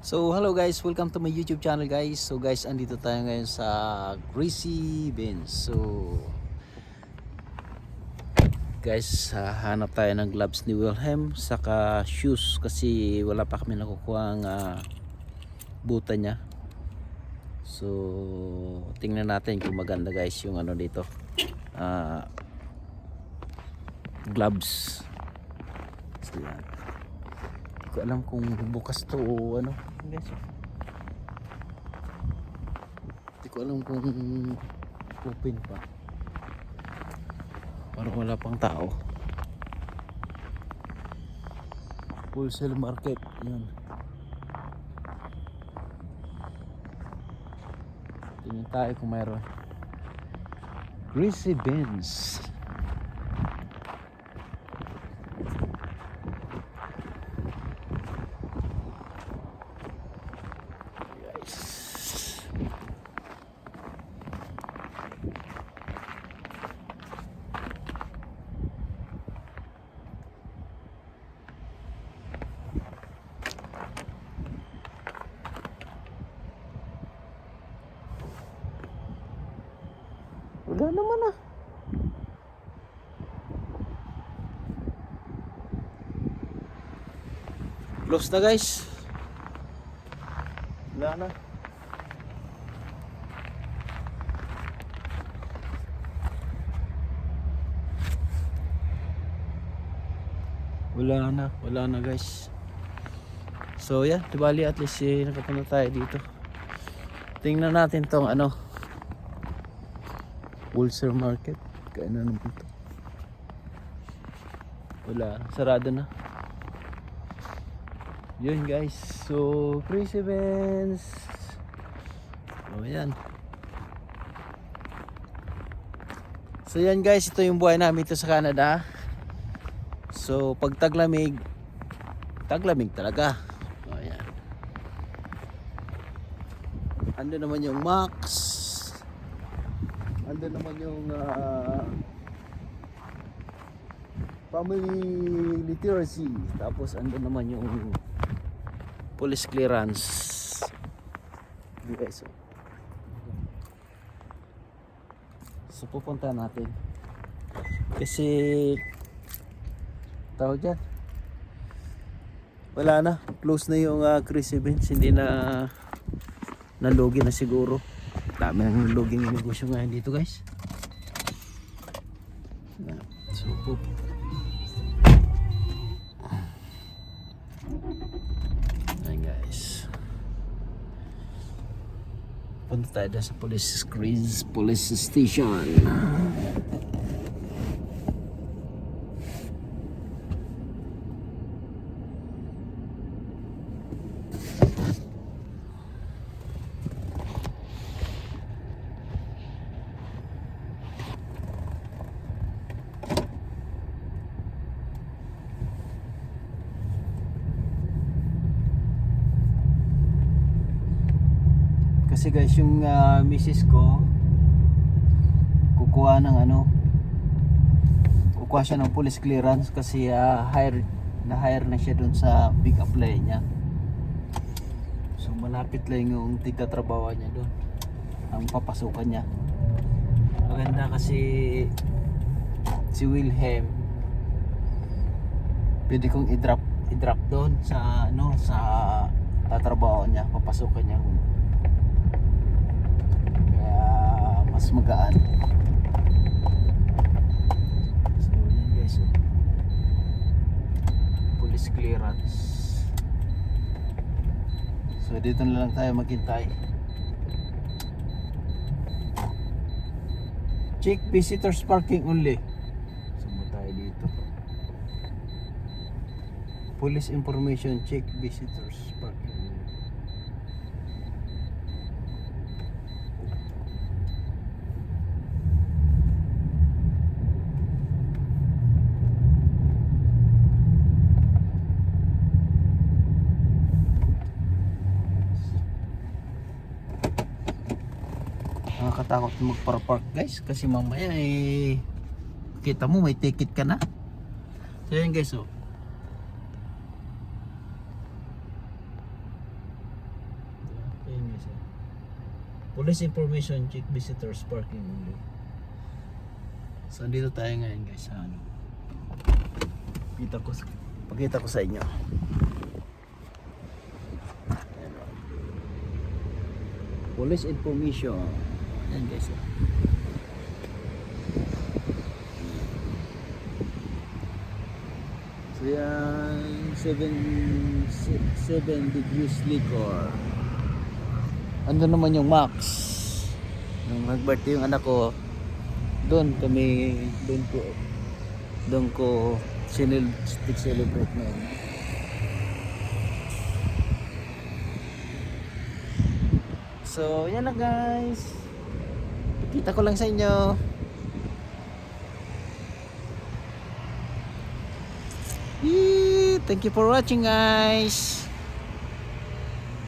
So hello guys, welcome to my YouTube channel guys. So guys, andito tayo ngayon sa Greasy Beans. So guys, hanap tayo ng gloves ni Wilhelm saka shoes kasi wala pa kami nakukuha ang buta niya. So tingnan natin kung maganda guys yung ano dito, gloves. So yan, hindi ko alam kung bukas to o ano guys. Hindi ko alam kung open pa. Parang wala pang tao. Wholesale market. Yan. Tingin tayo kung mayroon. Greasy Beans. Wala naman Close na guys. Wala na. Wala na guys. So yeah, dibali at least nakapunta tayo dito. Tingnan natin tong wholesale market. Kaya na naman ito. Wala, sarado na. Yun guys. So, Greasy Beans. O yan. So yan guys, ito yung buhay namin ito sa Canada. So, pag taglamig talaga. O yan. Ando naman yung Max. Ando naman yung family literacy. Tapos ando naman yung police clearance. Okay, so pupunta natin kasi tawag dyan, wala na, close na yung Greasy Beans. Hindi na nalugi na siguro. Dami ng loging negosyo ngayon dito guys. So ayan guys, punta tayo sa police station. Kasi guys, yung misis ko kukuha siya ng police clearance kasi na-hire na siya dun sa big apply niya. So malapit lang yung tigtatrabaho niya dun, ang papasukan niya. Maganda kasi si Wilhelm pwede kong i-drop doon sa sa tatrabaho niya, papasukan niya. Mas magaan. So yun guys, police clearance. So dito na lang tayo maghintay. Check visitors parking only. Saan tayo dito? Police information, check visitors parking only. Nakakatakot magpark guys kasi mamaya kita mo may ticket ka na. So yun guys, guys. Police information check visitors parking only. So dito tayo ngayon guys sa ano. Pakita ko sa inyo. Ayan, oh. Police information. Ayan guys. So yan 7 degrees liquor. Ando naman yung max. Nung nag-birthday yung anak ko, doon ko celebrate na yun. So yan na guys, kita ko lang sa inyo. Thank you for watching guys.